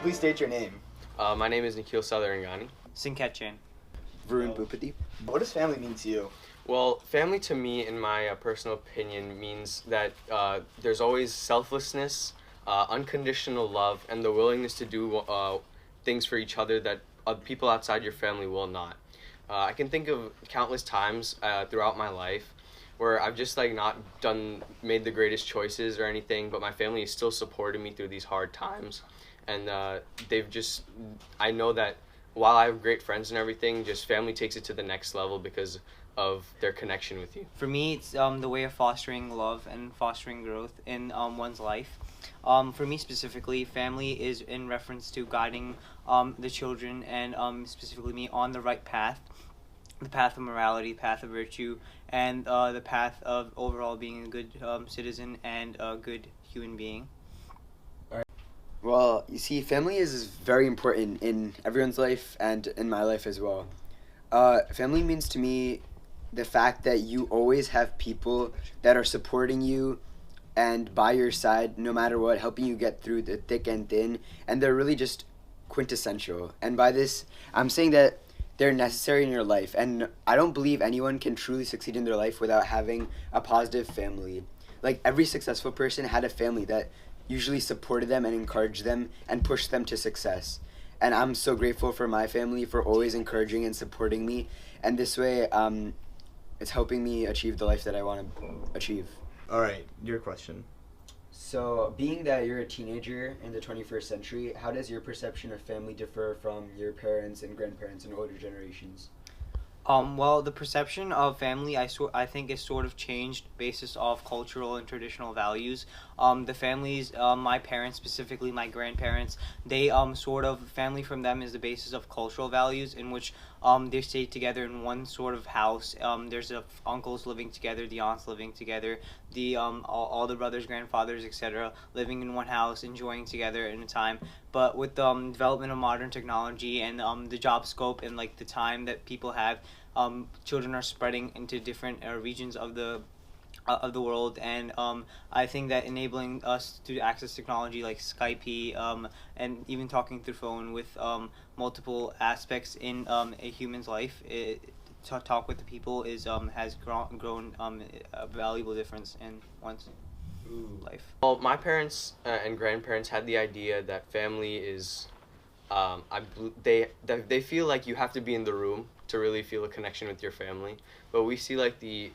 please state your name? My name is Nikhil Salarangani. Sinkat Jain. Varun Bhupadeep. What does family mean to you? Well, family to me, in my personal opinion, means that there's always selflessness, unconditional love, and the willingness to do things for each other that people outside your family will not. I can think of countless times throughout my life where I've just not made the greatest choices or anything, but my family has still supported me through these hard times, and I know that while I have great friends and everything, just family takes it to the next level because of their connection with you. For me, it's the way of fostering love and fostering growth in one's life. For me specifically, family is in reference to guiding the children and specifically me on the right path, the path of morality, the path of virtue, and the path of overall being a good citizen and a good human being. Well, you see, family is very important in everyone's life and in my life as well. Family means to me the fact that you always have people that are supporting you and by your side no matter what, helping you get through the thick and thin, and they're really just quintessential. And by this, I'm saying that they're necessary in your life, and I don't believe anyone can truly succeed in their life without having a positive family. Like, every successful person had a family that usually supported them and encouraged them and pushed them to success. And I'm so grateful for my family for always encouraging and supporting me, and this way it's helping me achieve the life that I want to achieve. All right, your question. So, being that you're a teenager in the 21st century, how does your perception of family differ from your parents and grandparents and older generations? Well, the perception of family, I think, is sort of changed basis of cultural and traditional values. The families, my parents, specifically my grandparents, they family from them is the basis of cultural values in which they stay together in one sort of house. There's uncles living together, the aunts living together, the all the brothers, grandfathers, etc., living in one house, enjoying together in a time. But with the development of modern technology and the job scope and the time that people have, children are spreading into different regions of the world, and I think that enabling us to access technology like Skype and even talking through phone with multiple aspects in a human's life, to talk with the people has grown a valuable difference in one's life. Well, my parents and grandparents had the idea that family is, they feel like you have to be in the room to really feel a connection with your family, but we see the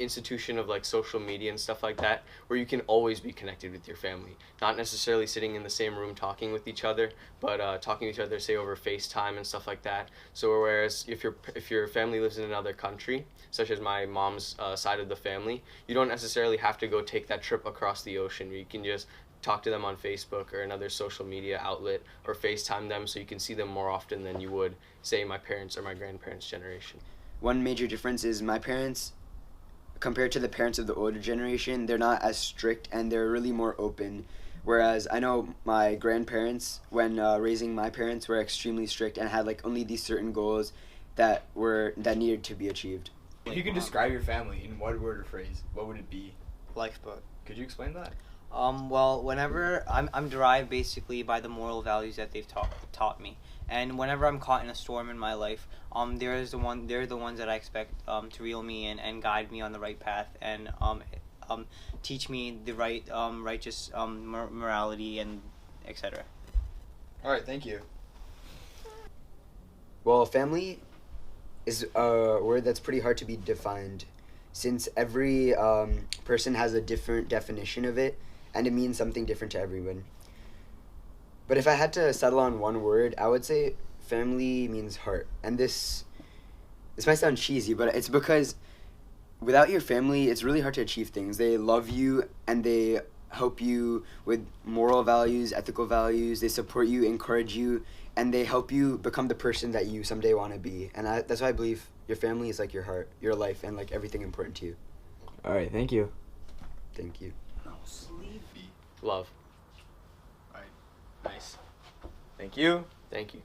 institution of social media and stuff like that, where you can always be connected with your family, not necessarily sitting in the same room talking with each other, but talking to each other, say, over FaceTime and stuff like that. So whereas if your family lives in another country, such as my mom's side of the family, you don't necessarily have to go take that trip across the ocean. You can just talk to them on Facebook or another social media outlet, or FaceTime them so you can see them more often than you would, say, my parents or my grandparents' generation. One major difference is my parents, compared to the parents of the older generation, they're not as strict and they're really more open. Whereas I know my grandparents, when raising my parents, were extremely strict and had only these certain goals that needed to be achieved. If you could describe your family in one word or phrase, what would it be? Lifeboat. Could you explain that? Well, whenever I'm derived basically by the moral values that they've taught me, and whenever I'm caught in a storm in my life, they're the ones that I expect to reel me in and guide me on the right path and teach me the right righteous morality and etc. All right, thank you. Well, family is a word that's pretty hard to be defined, since every person has a different definition of it, and it means something different to everyone. But if I had to settle on one word, I would say family means heart. And this might sound cheesy, but it's because without your family, it's really hard to achieve things. They love you and they help you with moral values, ethical values. They support you, encourage you, and they help you become the person that you someday want to be. And that's why I believe your family is like your heart, your life, and everything important to you. All right, thank you. Thank you. Love. All right, nice. Thank you. Thank you.